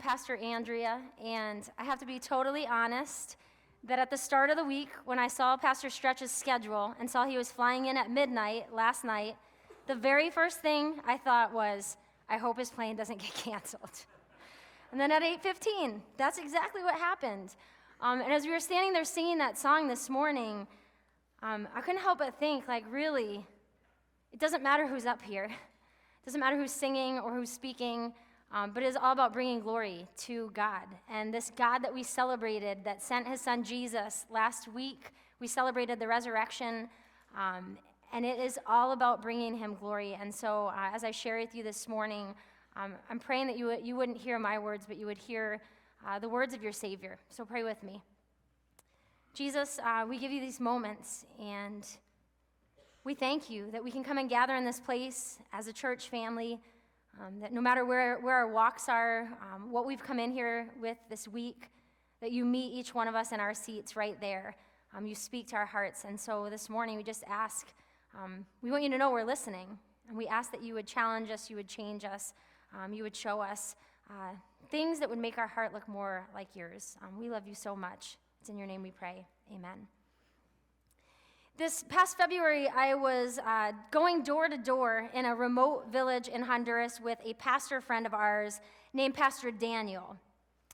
Pastor Andrea, and I have to be totally honest that at the start of the week, when I saw Pastor Stretch's schedule and saw he was flying in at midnight last night, the very first thing I thought was, I hope his plane doesn't get canceled. And then at 8:15, that's exactly what happened. And as we were standing there singing that song this morning, I couldn't help but think, really, it doesn't matter who's up here. It doesn't matter who's singing or who's speaking, but it is all about bringing glory to God. And this God that we celebrated, that sent his son Jesus last week, we celebrated the resurrection, and it is all about bringing him glory. And so as I share with you this morning, I'm praying that you wouldn't hear my words, but you would hear the words of your Savior. So pray with me. Jesus, we give you these moments, and we thank you that we can come and gather in this place as a church family, that no matter where our walks are, what we've come in here with this week, that you meet each one of us in our seats right there. You speak to our hearts. And so this morning we just ask, we want you to know we're listening, and we ask that you would challenge us, you would change us, you would show us things that would make our heart look more like yours. We love you so much. It's in your name we pray. Amen. This past February, I was going door to door in a remote village in Honduras with a pastor friend of ours named Pastor Daniel.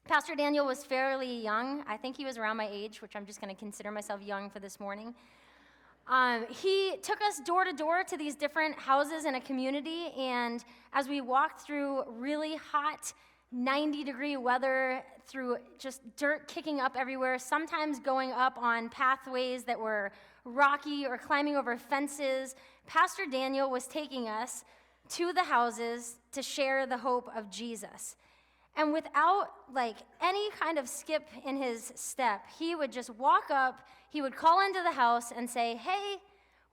Pastor Daniel was fairly young. I think he was around my age, which I'm just going to consider myself young for this morning. He took us door to door to these different houses in a community, and as we walked through really hot 90-degree weather, through just dirt kicking up everywhere, sometimes going up on pathways that were rocky or climbing over fences, Pastor Daniel was taking us to the houses to share the hope of Jesus. And without any kind of skip in his step, he would just walk up, he would call into the house and say, "Hey,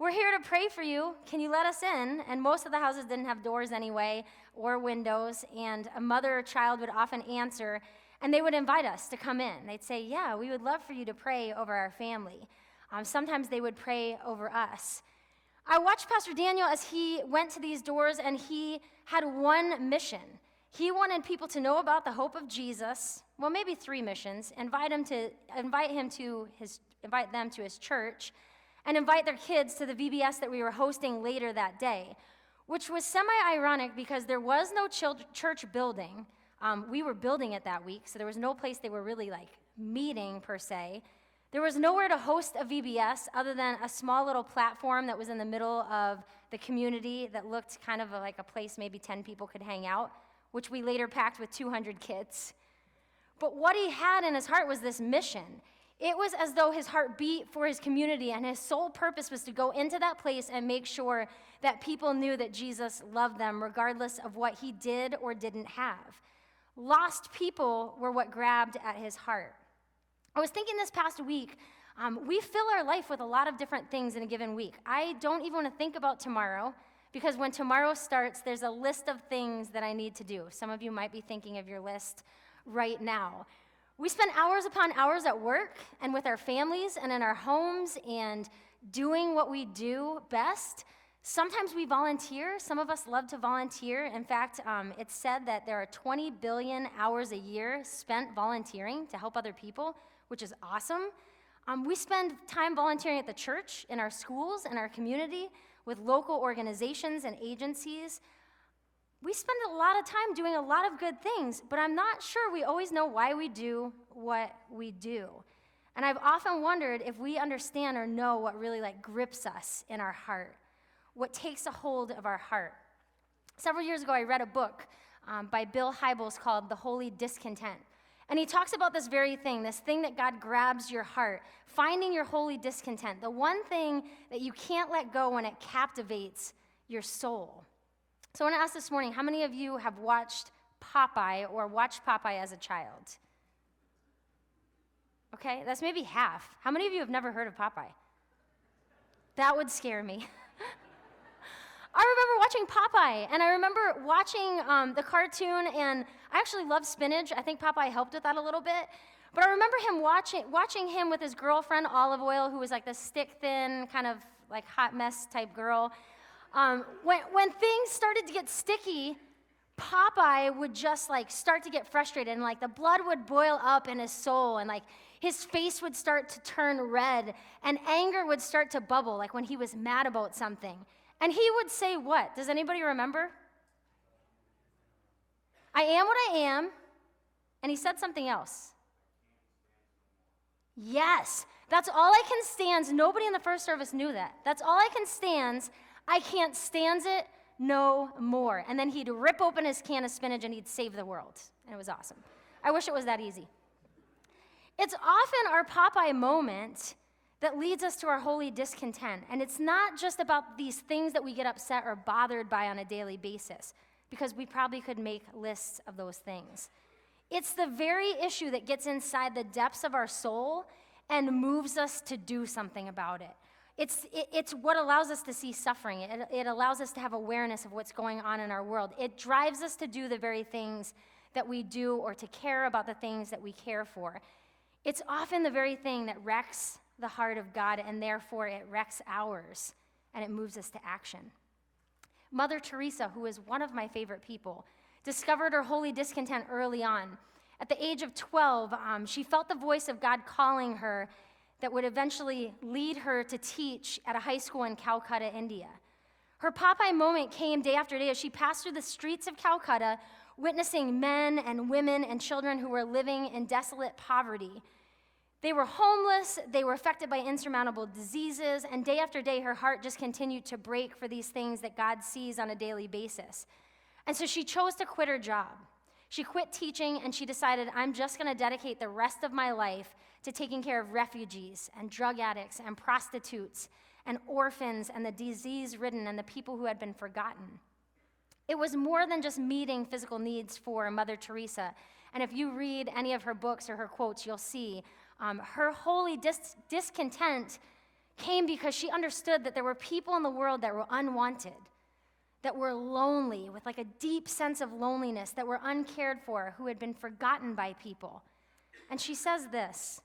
we're here to pray for you. Can you let us in?" And most of the houses didn't have doors anyway or windows, and a mother or child would often answer, and they would invite us to come in. They'd say, "Yeah, we would love for you to pray over our family." Sometimes they would pray over us. I watched Pastor Daniel as he went to these doors, and he had one mission. He wanted people to know about the hope of Jesus. Well, maybe three missions: invite them to his church, and invite their kids to the VBS that we were hosting later that day, which was semi-ironic because there was no church building. We were building it that week, so there was no place they were really meeting per se. There was nowhere to host a VBS other than a small little platform that was in the middle of the community that looked kind of like a place maybe 10 people could hang out, which we later packed with 200 kids. But what he had in his heart was this mission. It was as though his heart beat for his community, and his sole purpose was to go into that place and make sure that people knew that Jesus loved them regardless of what he did or didn't have. Lost people were what grabbed at his heart. I was thinking this past week, we fill our life with a lot of different things in a given week. I don't even want to think about tomorrow, because when tomorrow starts, there's a list of things that I need to do. Some of you might be thinking of your list right now. We spend hours upon hours at work and with our families and in our homes and doing what we do best. Sometimes we volunteer. Some of us love to volunteer. In fact, it's said that there are 20 billion hours a year spent volunteering to help other people, which is awesome. We spend time volunteering at the church, in our schools, in our community, with local organizations and agencies. We spend a lot of time doing a lot of good things, but I'm not sure we always know why we do what we do. And I've often wondered if we understand or know what really grips us in our heart, what takes a hold of our heart. Several years ago, I read a book by Bill Hybels called The Holy Discontent. And he talks about this very thing, this thing that God grabs your heart, finding your holy discontent, the one thing that you can't let go when it captivates your soul. So I want to ask this morning, how many of you have watched Popeye or watched Popeye as a child? Okay, that's maybe half. How many of you have never heard of Popeye? That would scare me. I remember watching Popeye, and I remember watching the cartoon, and I actually love spinach. I think Popeye helped with that a little bit. But I remember him watching him with his girlfriend, Olive Oil, who was this stick-thin, kind of hot mess type girl. When things started to get sticky, Popeye would just like start to get frustrated, and like the blood would boil up in his soul, and like his face would start to turn red, and anger would start to bubble, like when he was mad about something. And he would say what? Does anybody remember? I am what I am. And he said something else. Yes, that's all I can stands. Nobody in the first service knew that. That's all I can stands. I can't stands it no more. And then he'd rip open his can of spinach and he'd save the world. And it was awesome. I wish it was that easy. It's often our Popeye moment that leads us to our holy discontent. And it's not just about these things that we get upset or bothered by on a daily basis, because we probably could make lists of those things. It's the very issue that gets inside the depths of our soul and moves us to do something about it. It's what allows us to see suffering. It allows us to have awareness of what's going on in our world. It drives us to do the very things that we do or to care about the things that we care for. It's often the very thing that wrecks the heart of God, and therefore it wrecks ours, and it moves us to action. Mother Teresa, who is one of my favorite people, discovered her holy discontent early on. At the age of 12, she felt the voice of God calling her that would eventually lead her to teach at a high school in Calcutta, India. Her Popeye moment came day after day as she passed through the streets of Calcutta, witnessing men and women and children who were living in desolate poverty. They were homeless, they were affected by insurmountable diseases, and day after day, her heart just continued to break for these things that God sees on a daily basis. And so she chose to quit her job. She quit teaching, and she decided, I'm just going to dedicate the rest of my life to taking care of refugees and drug addicts and prostitutes and orphans and the disease-ridden and the people who had been forgotten. It was more than just meeting physical needs for Mother Teresa. And if you read any of her books or her quotes, you'll see her holy discontent came because she understood that there were people in the world that were unwanted, that were lonely, with like a deep sense of loneliness, that were uncared for, who had been forgotten by people. And she says this: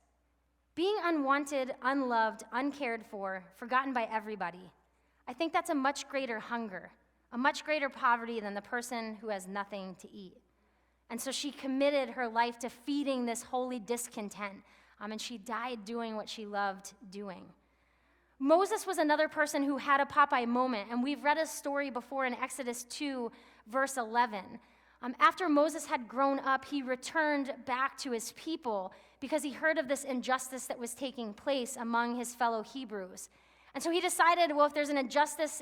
being unwanted, unloved, uncared for, forgotten by everybody, I think that's a much greater hunger, a much greater poverty than the person who has nothing to eat. And so she committed her life to feeding this holy discontent, and she died doing what she loved doing. Moses was another person who had a Popeye moment, and we've read his story before in Exodus 2, verse 11. After Moses had grown up, he returned back to his people because he heard of this injustice that was taking place among his fellow Hebrews. And so he decided, well, if there's an injustice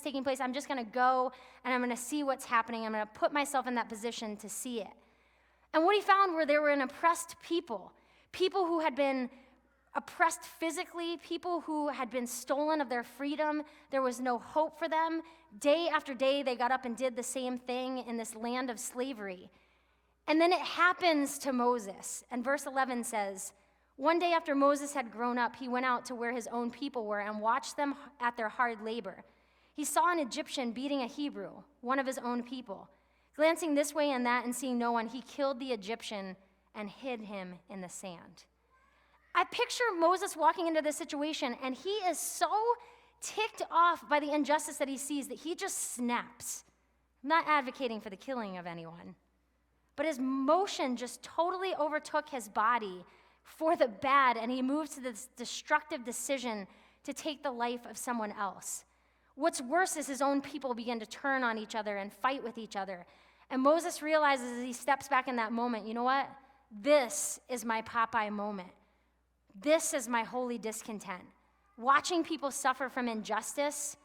taking place, I'm just going to go and I'm going to see what's happening. I'm going to put myself in that position to see it. And what he found were there were an oppressed people who had been oppressed physically, people who had been stolen of their freedom. There was no hope for them. Day after day, they got up and did the same thing in this land of slavery. And then it happens to Moses. And verse 11 says, one day after Moses had grown up, he went out to where his own people were and watched them at their hard labor. He saw an Egyptian beating a Hebrew, one of his own people. Glancing this way and that and seeing no one, he killed the Egyptian and hid him in the sand. I picture Moses walking into this situation, and he is so ticked off by the injustice that he sees that he just snaps. I'm not advocating for the killing of anyone, but his motion just totally overtook his body for the bad, and he moves to this destructive decision to take the life of someone else. What's worse is his own people begin to turn on each other and fight with each other. And Moses realizes as he steps back in that moment, you know what? This is my Popeye moment. This is my holy discontent. Watching people suffer from injustice,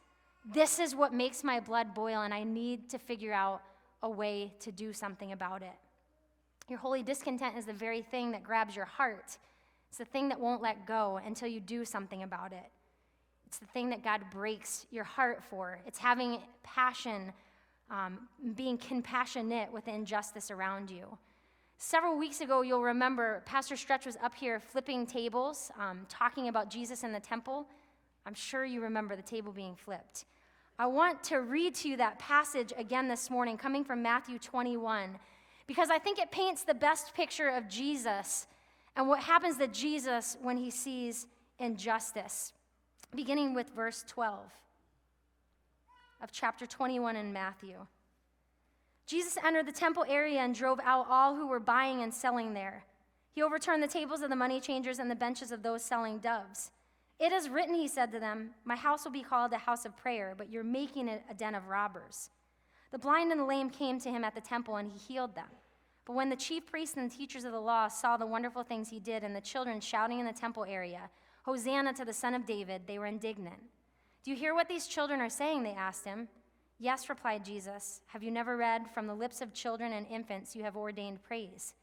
this is what makes my blood boil, and I need to figure out a way to do something about it. Your holy discontent is the very thing that grabs your heart. It's the thing that won't let go until you do something about it. It's the thing that God breaks your heart for. It's having passion, being compassionate with the injustice around you. Several weeks ago, you'll remember Pastor Stretch was up here flipping tables, talking about Jesus in the temple. I'm sure you remember the table being flipped. I want to read to you that passage again this morning, coming from Matthew 21, because I think it paints the best picture of Jesus and what happens to Jesus when he sees injustice, beginning with verse 12 of chapter 21 in Matthew. Jesus entered the temple area and drove out all who were buying and selling there. He overturned the tables of the money changers and the benches of those selling doves. It is written, he said to them, my house will be called a house of prayer, but you're making it a den of robbers. The blind and the lame came to him at the temple, and he healed them. But when the chief priests and the teachers of the law saw the wonderful things he did and the children shouting in the temple area, Hosanna to the Son of David, they were indignant. Do you hear what these children are saying? They asked him. Yes, replied Jesus. Have you never read, from the lips of children and infants you have ordained praise?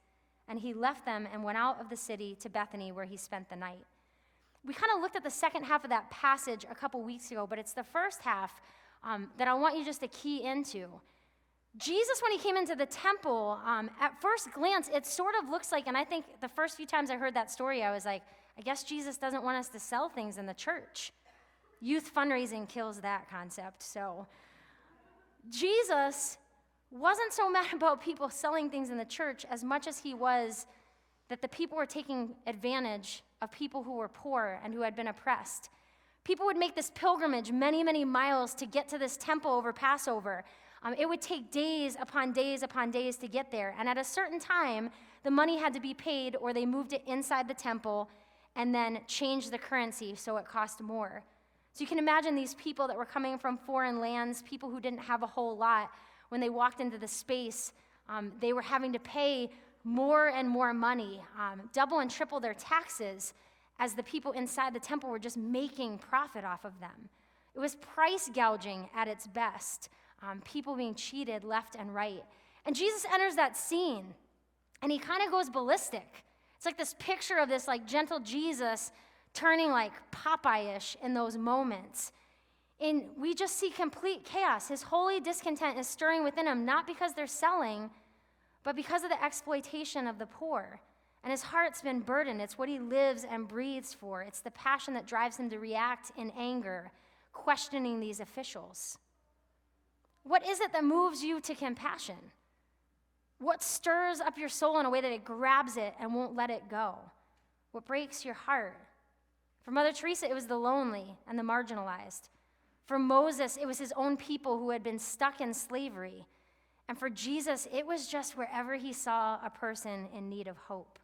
And he left them and went out of the city to Bethany, where he spent the night. We kind of looked at the second half of that passage a couple weeks ago, but it's the first half that I want you just to key into. Jesus, when he came into the temple, at first glance, it sort of looks like, and I think the first few times I heard that story, I was like, I guess Jesus doesn't want us to sell things in the church. Youth fundraising kills that concept. So Jesus wasn't so mad about people selling things in the church as much as he was that the people were taking advantage of people who were poor and who had been oppressed. People would make this pilgrimage many, many miles to get to this temple over Passover. It would take days upon days upon days to get there. And at a certain time, the money had to be paid, or they moved it inside the temple and then changed the currency so it cost more. So you can imagine these people that were coming from foreign lands, people who didn't have a whole lot. When they walked into the space, they were having to pay more and more money, double and triple their taxes, as the people inside the temple were just making profit off of them. It was price gouging at its best, people being cheated left and right. And Jesus enters that scene, and he kind of goes ballistic. It's like this picture of this like gentle Jesus turning like Popeye-ish in those moments. And we just see complete chaos. His holy discontent is stirring within him, not because they're selling, but because of the exploitation of the poor. And his heart's been burdened. It's what he lives and breathes for. It's the passion that drives him to react in anger, questioning these officials. What is it that moves you to compassion? What stirs up your soul in a way that it grabs it and won't let it go? What breaks your heart? For Mother Teresa, it was the lonely and the marginalized. For Moses, it was his own people who had been stuck in slavery. And for Jesus, it was just wherever he saw a person in need of hope.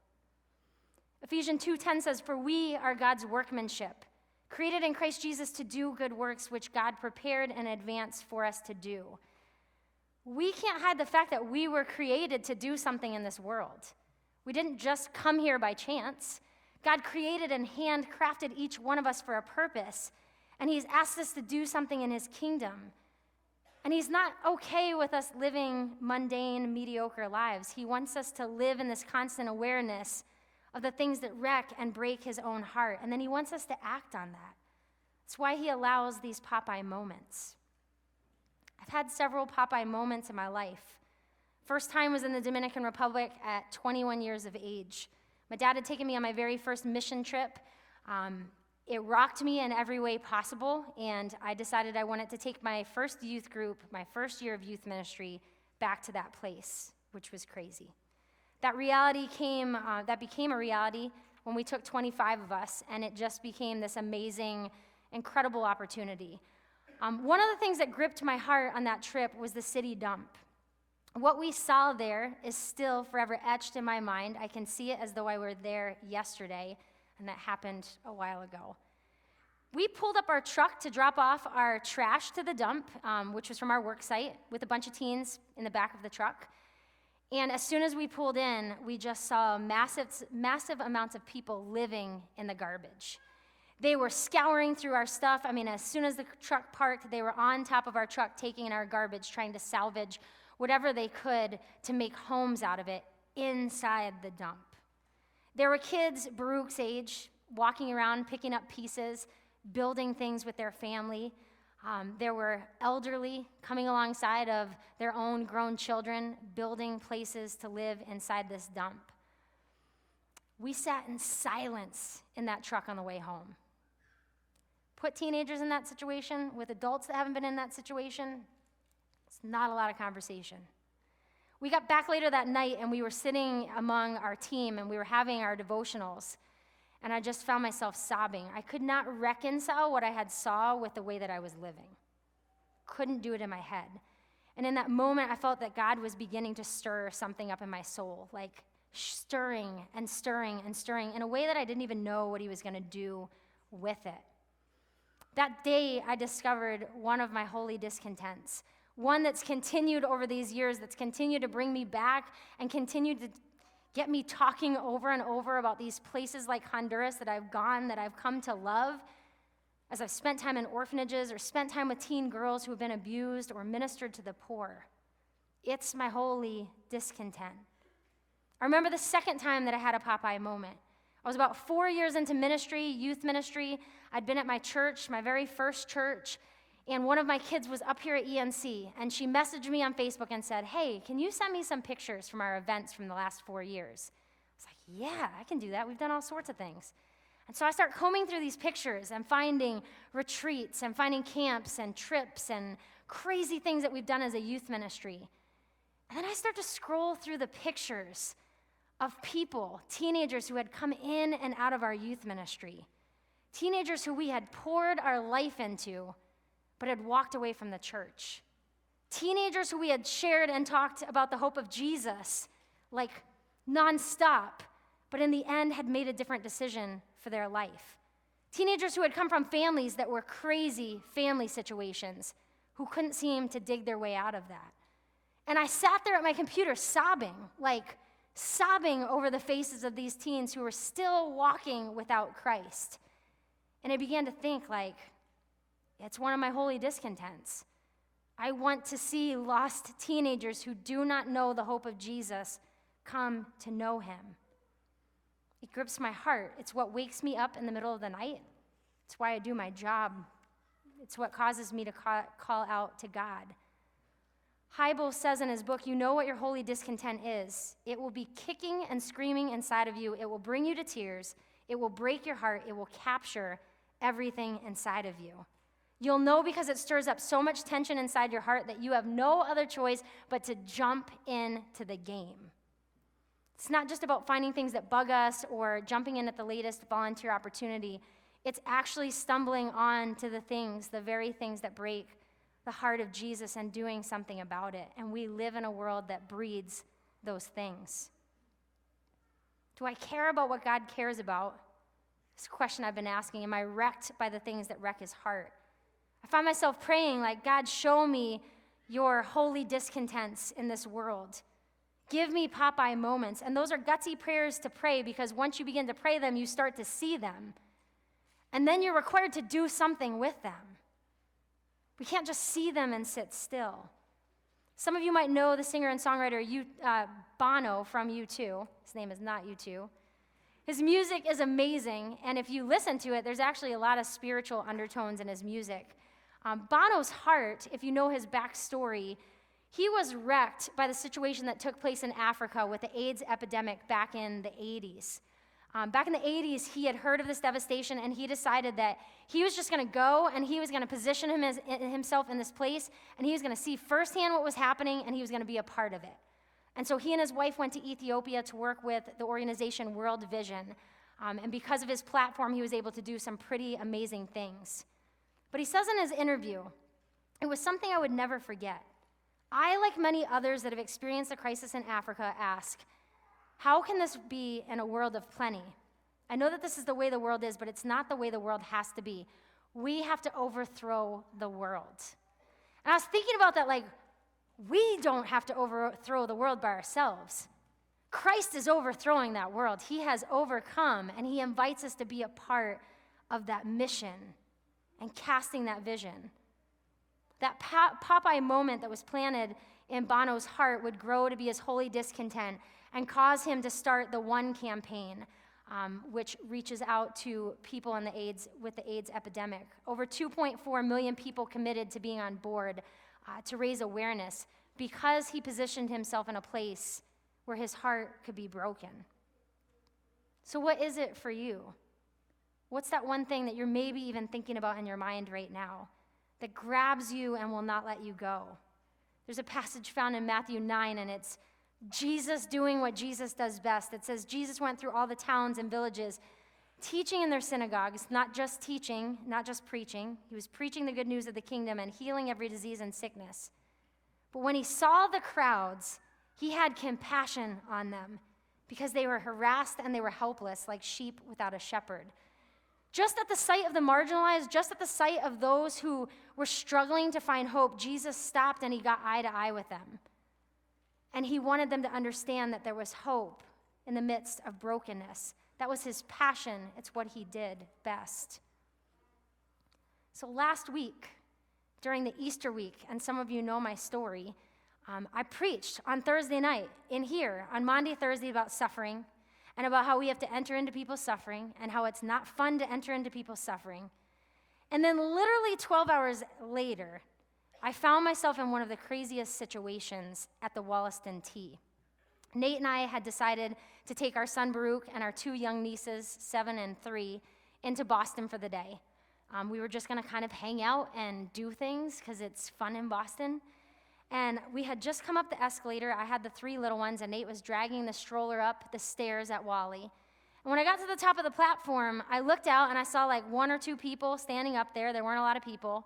Ephesians 2:10 says, for we are God's workmanship, created in Christ Jesus to do good works which God prepared in advance for us to do. We can't hide the fact that we were created to do something in this world. We didn't just come here by chance. God created and handcrafted each one of us for a purpose, and he's asked us to do something in his kingdom. And he's not okay with us living mundane, mediocre lives. He wants us to live in this constant awareness of the things that wreck and break his own heart. And then he wants us to act on that. That's why he allows these Popeye moments. I've had several Popeye moments in my life. First time was in the Dominican Republic at 21 years of age. My dad had taken me on my very first mission trip. It rocked me in every way possible, and I decided I wanted to take my first youth group, my first year of youth ministry, back to that place, which was crazy. That became a reality when we took 25 of us, and it just became this amazing, incredible opportunity. One of the things that gripped my heart on that trip was the city dump. What we saw there is still forever etched in my mind. I can see it as though I were there yesterday, and that happened a while ago. We pulled up our truck to drop off our trash to the dump, which was from our work site, with a bunch of teens in the back of the truck. And as soon as we pulled in, we just saw massive amounts of people living in the garbage. They were scouring through our stuff. I mean, as soon as the truck parked, they were on top of our truck taking in our garbage, trying to salvage whatever they could to make homes out of it inside the dump. There were kids Baruch's age walking around, picking up pieces, building things with their family. There were elderly coming alongside of their own grown children, building places to live inside this dump. We sat in silence in that truck on the way home. Put teenagers in that situation with adults that haven't been in that situation, it's not a lot of conversation. We got back later that night, and we were sitting among our team, and we were having our devotionals, and I just found myself sobbing. I could not reconcile what I had saw with the way that I was living. Couldn't do it in my head. And in that moment, I felt that God was beginning to stir something up in my soul, like stirring and stirring and stirring in a way that I didn't even know what he was going to do with it. That day, I discovered one of my holy discontents, one that's continued over these years, that's continued to bring me back and continued to get me talking over and over about these places like Honduras that I've gone, that I've come to love, as I've spent time in orphanages or spent time with teen girls who have been abused or ministered to the poor. It's my holy discontent. I remember the second time that I had a Popeye moment. I was about 4 years into ministry, youth ministry. I'd been at my church, my very first church, and one of my kids was up here at ENC, and she messaged me on Facebook and said, "Hey, can you send me some pictures from our events from the last 4 years?" I was like, "Yeah, I can do that. We've done all sorts of things." And so I start combing through these pictures and finding retreats and finding camps and trips and crazy things that we've done as a youth ministry. And then I start to scroll through the pictures of people, teenagers who had come in and out of our youth ministry, teenagers who we had poured our life into, but had walked away from the church, teenagers who we had shared and talked about the hope of Jesus, like nonstop, but in the end had made a different decision for their life, teenagers who had come from families that were crazy family situations, who couldn't seem to dig their way out of that. And I sat there at my computer sobbing over the faces of these teens who were still walking without Christ. And I began to think, it's one of my holy discontents. I want to see lost teenagers who do not know the hope of Jesus come to know him. It grips my heart. It's what wakes me up in the middle of the night. It's why I do my job. It's what causes me to call out to God. Hybel says in his book, "You know what your holy discontent is. It will be kicking and screaming inside of you. It will bring you to tears. It will break your heart. It will capture everything inside of you. You'll know because it stirs up so much tension inside your heart that you have no other choice but to jump into the game." It's not just about finding things that bug us or jumping in at the latest volunteer opportunity. It's actually stumbling on to the very things that break the heart of Jesus and doing something about it. And we live in a world that breeds those things. Do I care about what God cares about? It's a question I've been asking. Am I wrecked by the things that wreck his heart? I find myself praying God, show me your holy discontents in this world. Give me Popeye moments. And those are gutsy prayers to pray because once you begin to pray them, you start to see them. And then you're required to do something with them. We can't just see them and sit still. Some of you might know the singer and songwriter Bono from U2. His name is not U2. His music is amazing, and if you listen to it, there's actually a lot of spiritual undertones in his music. Bono's heart, if you know his backstory, he was wrecked by the situation that took place in Africa with the AIDS epidemic back in the 80s. Back in the 80s, he had heard of this devastation, and he decided that he was just going to go, and he was going to position himself in this place, and he was going to see firsthand what was happening, and he was going to be a part of it. And so he and his wife went to Ethiopia to work with the organization World Vision, and because of his platform, he was able to do some pretty amazing things. But he says in his interview, "It was something I would never forget. I, like many others that have experienced the crisis in Africa, ask, how can this be in a world of plenty? I know that this is the way the world is, but it's not the way the world has to be. We have to overthrow the world." And I was thinking about that, we don't have to overthrow the world by ourselves. Christ is overthrowing that world. He has overcome, and he invites us to be a part of that mission and casting that vision. That Popeye moment that was planted in Bono's heart would grow to be his holy discontent and cause him to start the One campaign, which reaches out to people with the AIDS epidemic. Over 2.4 million people committed to being on board to raise awareness because he positioned himself in a place where his heart could be broken. So what is it for you? What's that one thing that you're maybe even thinking about in your mind right now that grabs you and will not let you go? There's a passage found in Matthew 9, and it's Jesus doing what Jesus does best. It says Jesus went through all the towns and villages, teaching in their synagogues, not just teaching, not just preaching. He was preaching the good news of the kingdom and healing every disease and sickness. But when he saw the crowds, he had compassion on them because they were harassed and they were helpless like sheep without a shepherd. Just at the sight of the marginalized, just at the sight of those who were struggling to find hope, Jesus stopped and he got eye to eye with them. And he wanted them to understand that there was hope in the midst of brokenness. That was his passion. It's what he did best. So last week, during the Easter week, and some of you know my story, I preached on Thursday night in here, on Monday, Thursday, about suffering, and about how we have to enter into people's suffering, and how it's not fun to enter into people's suffering. And then literally 12 hours later, I found myself in one of the craziest situations at the Wollaston Tea. Nate and I had decided to take our son Baruch and our two young nieces, 7 and 3, into Boston for the day. We were just going to kind of hang out and do things because it's fun in Boston. And we had just come up the escalator. I had the 3 little ones, and Nate was dragging the stroller up the stairs at Wally. And when I got to the top of the platform, I looked out, and I saw like 1 or 2 people standing up there. There weren't a lot of people.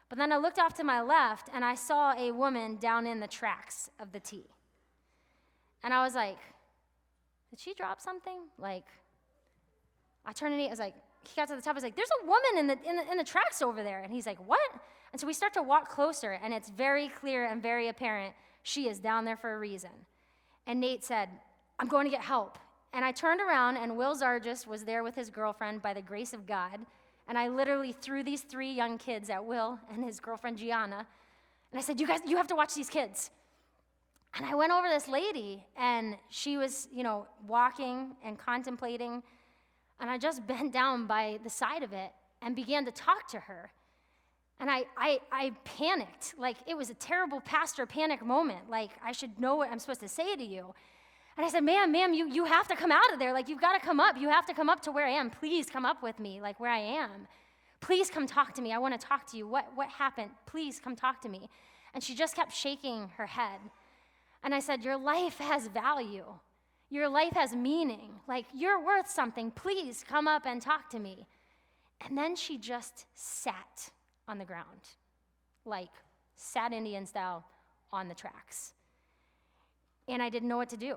But then I looked off to my left, and I saw a woman down in the tracks of the T. And I was like, did she drop something? Like, I turned to Nate, I was like, he got to the top, I was like, there's a woman in the tracks over there. And he's like, what? And so we start to walk closer, and it's very clear and very apparent she is down there for a reason. And Nate said, I'm going to get help. And I turned around, and Will Zargis was there with his girlfriend by the grace of God. And I literally threw these 3 young kids at Will and his girlfriend Gianna. And I said, you guys, you have to watch these kids. And I went over to this lady, and she was, walking and contemplating. And I just bent down by the side of it and began to talk to her. And I panicked. Like, it was a terrible pastor panic moment. Like, I should know what I'm supposed to say to you. And I said, ma'am, you have to come out of there. Like, you've got to come up. You have to come up to where I am. Please come up with me, like where I am. Please come talk to me. I want to talk to you. What happened? Please come talk to me. And she just kept shaking her head. And I said, your life has value. Your life has meaning. Like, you're worth something. Please come up and talk to me. And then she just sat on the ground, like sat Indian style on the tracks. And I didn't know what to do.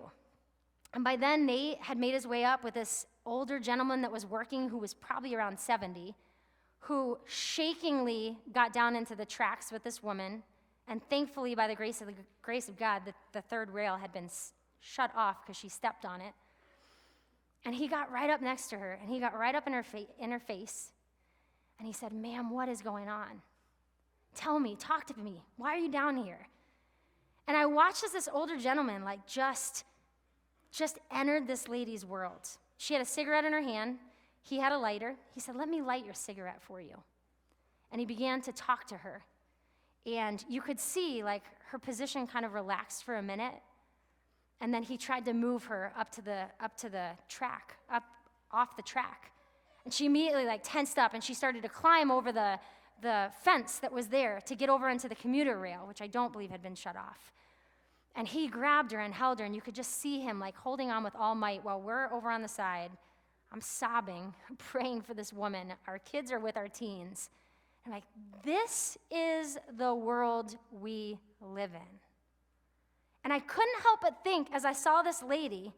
And by then, Nate had made his way up with this older gentleman that was working, who was probably around 70, who shakingly got down into the tracks with this woman. And thankfully, by the grace of God, the third rail had been shut off because she stepped on it. And he got right up next to her, and he got right up in her face. And he said, ma'am, what is going on? Tell me, talk to me. Why are you down here? And I watched as this older gentleman, like, just entered this lady's world. She had a cigarette in her hand. He had a lighter. He said, let me light your cigarette for you. And he began to talk to her. And you could see, like, her position kind of relaxed for a minute. And then he tried to move her up to the track, up off the track. And she immediately, like, tensed up, and she started to climb over the fence that was there to get over into the commuter rail, which I don't believe had been shut off. And he grabbed her and held her, and you could just see him, like, holding on with all might while we're over on the side. I'm sobbing, praying for this woman. Our kids are with our teens. I'm like, this is the world we live in. And I couldn't help but think, as I saw this lady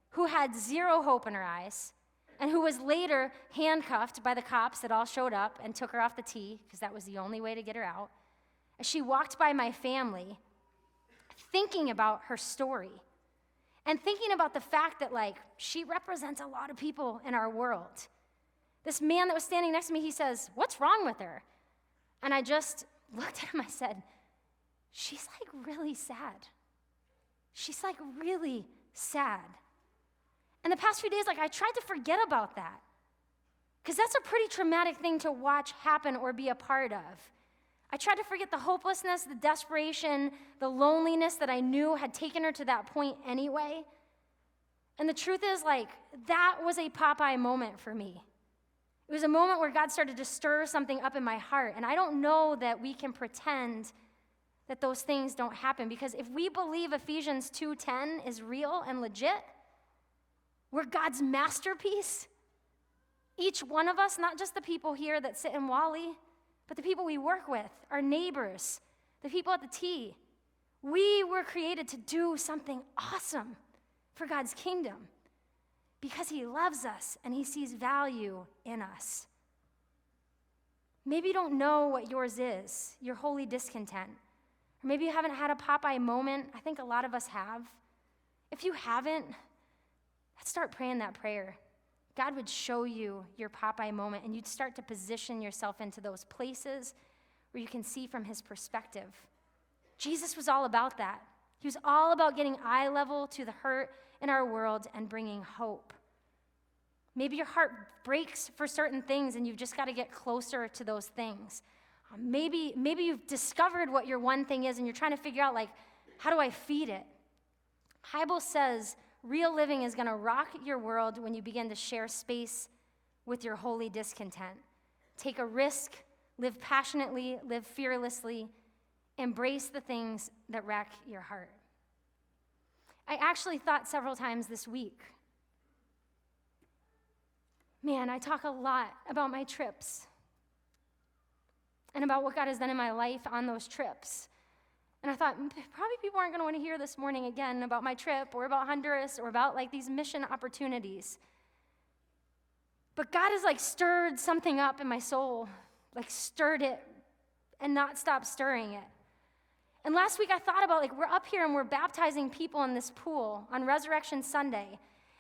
who had zero hope in her eyes, and who was later handcuffed by the cops that all showed up and took her off the tee, because that was the only way to get her out, as she walked by my family, thinking about her story, and thinking about the fact that, like, she represents a lot of people in our world. This man that was standing next to me, he says, what's wrong with her? And I just looked at him, I said, she's, like, really sad. She's, like, really sad. And the past few days, like, I tried to forget about that, because that's a pretty traumatic thing to watch happen or be a part of. I tried to forget the hopelessness, the desperation, the loneliness that I knew had taken her to that point anyway. And the truth is, like, that was a Popeye moment for me. It was a moment where God started to stir something up in my heart. And I don't know that we can pretend that those things don't happen, because if we believe Ephesians 2:10 is real and legit, we're God's masterpiece. Each one of us, not just the people here that sit in Wally, but the people we work with, our neighbors, the people at the T, We were created to do something awesome for God's kingdom because he loves us and he sees value in us. Maybe you don't know what yours is, your holy discontent. Or maybe you haven't had a Popeye moment. I think a lot of us have. If you haven't, let's start praying that prayer. God would show you your Popeye moment, and you'd start to position yourself into those places where you can see from his perspective. Jesus was all about that. He was all about getting eye level to the hurt in our world and bringing hope. Maybe your heart breaks for certain things, and you've just got to get closer to those things. Maybe you've discovered what your one thing is, and you're trying to figure out, like, how do I feed it? Bible says real living is going to rock your world when you begin to share space with your holy discontent. Take a risk, live passionately, live fearlessly, embrace the things that wreck your heart. I actually thought several times this week, man, I talk a lot about my trips and about what God has done in my life on those trips. And I thought, probably people aren't going to want to hear this morning again about my trip or about Honduras or about like these mission opportunities. But God has like stirred something up in my soul, like stirred it and not stopped stirring it. And last week I thought about, like, we're up here and we're baptizing people in this pool on Resurrection Sunday.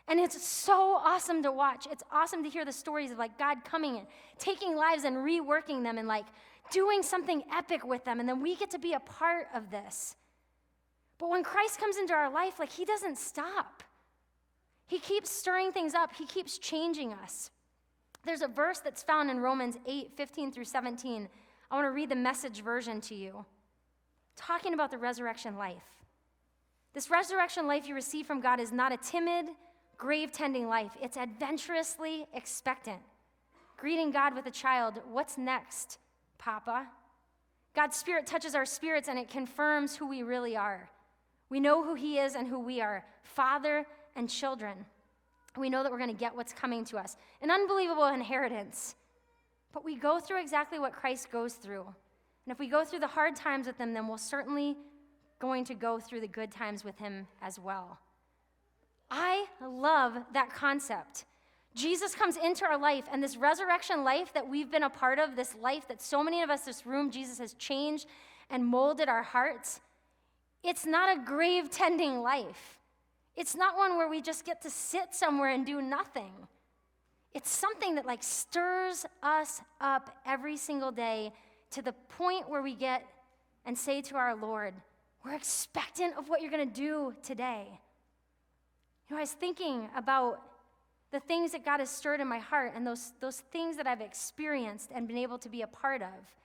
And it's so awesome to watch. It's awesome to hear the stories of like God coming in, taking lives and reworking them and like doing something epic with them. And then we get to be a part of this. But when Christ comes into our life, like, he doesn't stop. He keeps stirring things up. He keeps changing us. There's a verse that's found in Romans 8:15 through 17. I want to read the Message version to you, talking about the resurrection life. This resurrection life you receive from God is not a timid, grave-tending life. It's adventurously expectant. Greeting God with a child, "What's next, Papa?" God's Spirit touches our spirits and it confirms who we really are. We know who he is and who we are, father and children. We know that we're going to get what's coming to us, an unbelievable inheritance. But we go through exactly what Christ goes through. And if we go through the hard times with him, then we're certainly going to go through the good times with him as well. I love that concept. Jesus comes into our life, and this resurrection life that we've been a part of, this life that so many of us, this room, Jesus has changed and molded our hearts, it's not a grave-tending life. It's not one where we just get to sit somewhere and do nothing. It's something that like stirs us up every single day to the point where we get and say to our Lord, we're expectant of what you're going to do today. You know, I was thinking about the things that God has stirred in my heart and those things that I've experienced and been able to be a part of.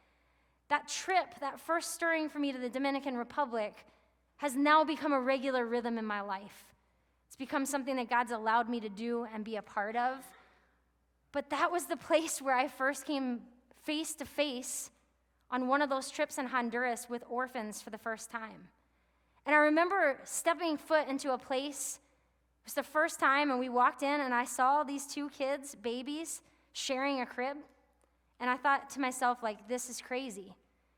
That trip, that first stirring for me to the Dominican Republic, has now become a regular rhythm in my life. It's become something that God's allowed me to do and be a part of. But that was the place where I first came face to face on one of those trips in Honduras with orphans for the first time. And I remember stepping foot into a place. It was the first time, and we walked in, and I saw these two kids, babies, sharing a crib. And I thought to myself, like, this is crazy.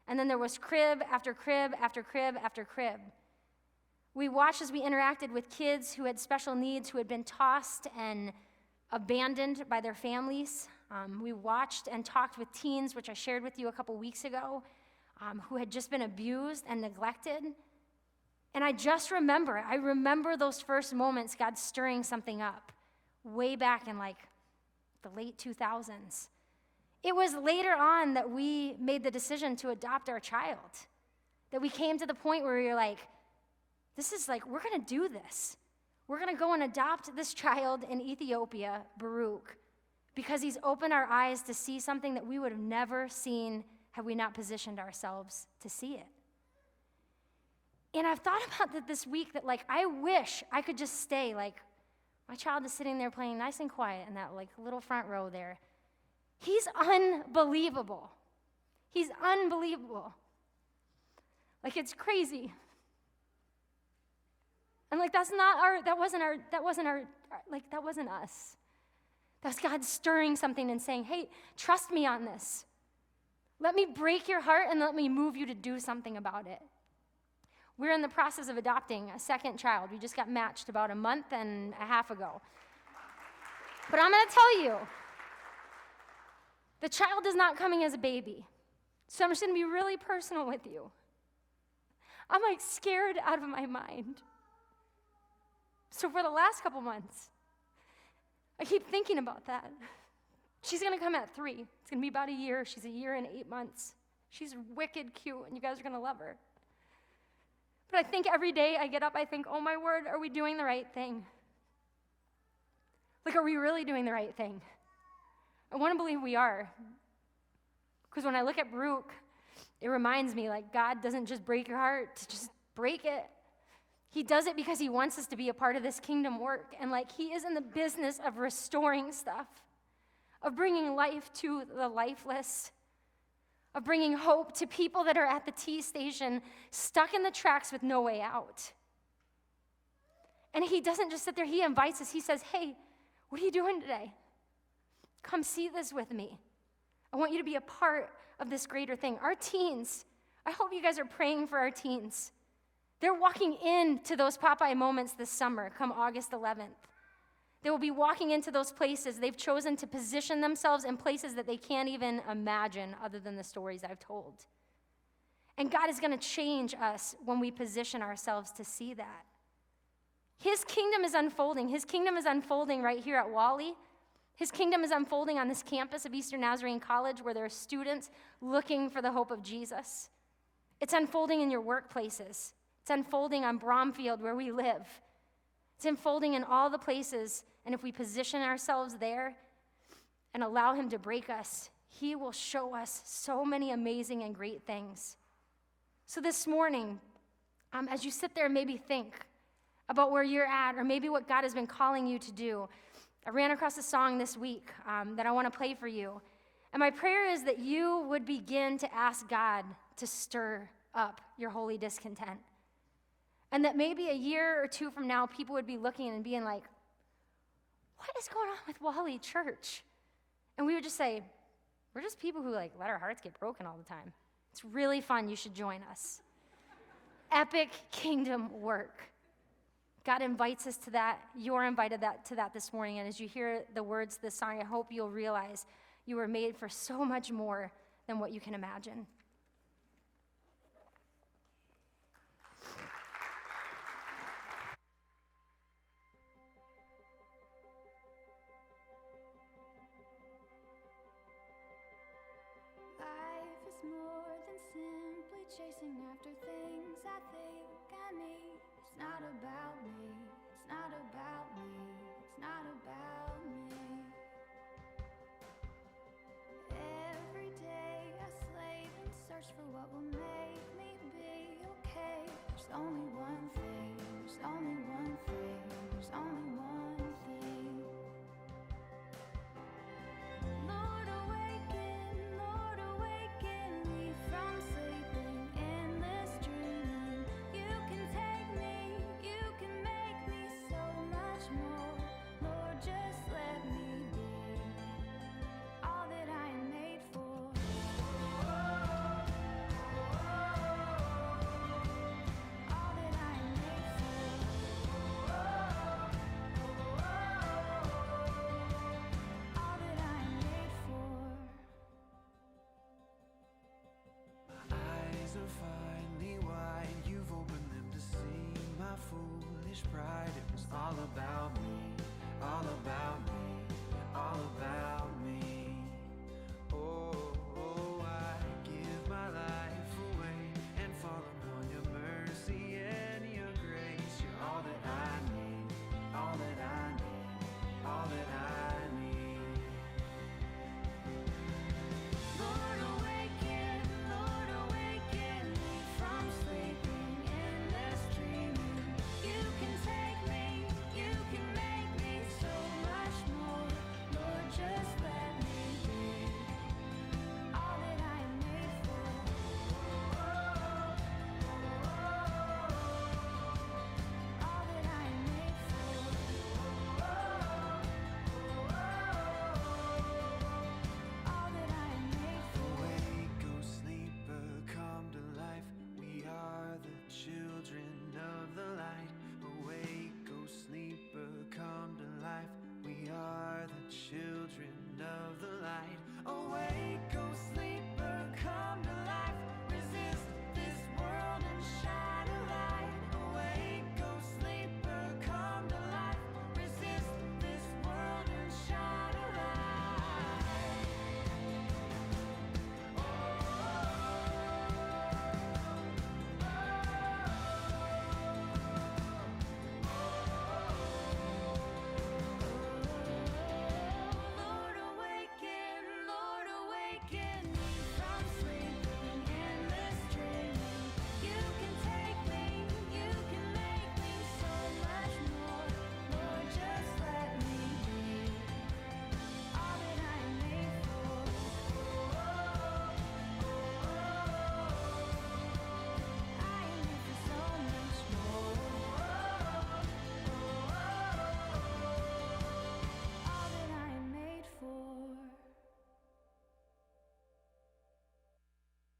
And then there was crib after crib after crib after crib. We watched as we interacted with kids who had special needs, who had been tossed and abandoned by their families. We watched and talked with teens, which I shared with you a couple weeks ago, who had just been abused and neglected. And I remember those first moments, God stirring something up way back in like the late 2000s. It was later on that we made the decision to adopt our child, that we came to the point where we were like, this is like, we're going to do this. We're going to go and adopt this child in Ethiopia, Baruch, because he's opened our eyes to see something that we would have never seen had we not positioned ourselves to see it. And I've thought about that this week, that like, I wish I could just stay, like, my child is sitting there playing nice and quiet in that like little front row there. He's unbelievable. He's unbelievable. Like, it's crazy. And like, that wasn't us. That was God stirring something and saying, hey, trust me on this. Let me break your heart and let me move you to do something about it. We're in the process of adopting a second child. We just got matched about a month and a half ago. But I'm going to tell you, the child is not coming as a baby. So I'm just going to be really personal with you. I'm like scared out of my mind. So for the last couple months, I keep thinking about that. She's going to come at 3. It's going to be about a year. She's a year and 8 months. She's wicked cute, and you guys are going to love her. But I think every day I get up, I think, oh my word, are we doing the right thing? Like, are we really doing the right thing? I want to believe we are. Because when I look at Brooke, it reminds me, like, God doesn't just break your heart to just break it. He does it because he wants us to be a part of this kingdom work. And, like, he is in the business of restoring stuff, of bringing life to the lifeless, of bringing hope to people that are at the T station, stuck in the tracks with no way out. And he doesn't just sit there, he invites us. He says, hey, what are you doing today? Come see this with me. I want you to be a part of this greater thing. Our teens, I hope you guys are praying for our teens. They're walking into those Popeye moments this summer, come August 11th. They will be walking into those places. They've chosen to position themselves in places that they can't even imagine other than the stories I've told. And God is going to change us when we position ourselves to see that. His kingdom is unfolding. His kingdom is unfolding right here at Wally. His kingdom is unfolding on this campus of Eastern Nazarene College where there are students looking for the hope of Jesus. It's unfolding in your workplaces. It's unfolding on Bromfield where we live. It's unfolding in all the places, and if we position ourselves there and allow him to break us, he will show us so many amazing and great things. So this morning, as you sit there and maybe think about where you're at or maybe what God has been calling you to do, I ran across a song this week that I want to play for you. And my prayer is that you would begin to ask God to stir up your holy discontent. And that maybe a year or 2 from now, people would be looking and being like, what is going on with Wally Church? And we would just say, we're just people who like let our hearts get broken all the time. It's really fun. You should join us. Epic kingdom work. God invites us to that. You're invited to that this morning. And as you hear the words of this song, I hope you'll realize you were made for so much more than what you can imagine. Life is more than simply chasing after things I think I need. It's not about me, it's not about me, it's not about me. Every day I slave and search for what will make me be okay. There's only one thing, there's only one thing, there's only one thing. Lord awaken me from sleeping in this dreaming. You can take me, you can make me so much more. Lord,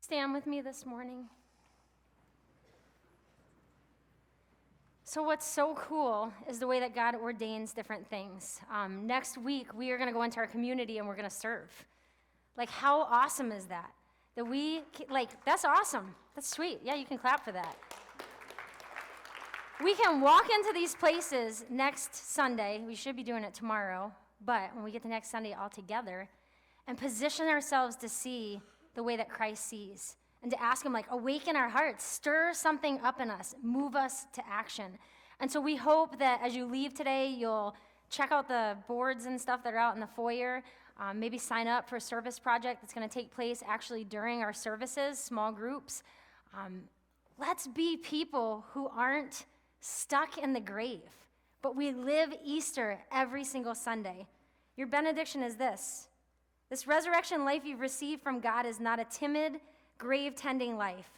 stand with me this morning? So what's so cool is the way that God ordains different things. Next week, we are going to go into our community and we're going to serve. Like, how awesome is that? That's awesome. That's sweet. Yeah, you can clap for that. We can walk into these places next Sunday. We should be doing it tomorrow. But when we get to next Sunday all together, and position ourselves to see the way that Christ sees, and to ask him, awaken our hearts, stir something up in us, move us to action. And so we hope that as you leave today, you'll check out the boards and stuff that are out in the foyer, maybe sign up for a service project that's going to take place actually during our services, small groups. Let's be people who aren't stuck in the grave, but we live Easter every single Sunday. Your benediction is this. This resurrection life you've received from God is not a timid, grave-tending life.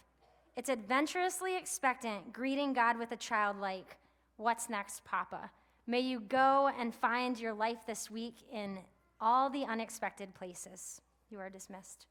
It's adventurously expectant, greeting God with a childlike, "What's next, Papa?" May you go and find your life this week in all the unexpected places. You are dismissed.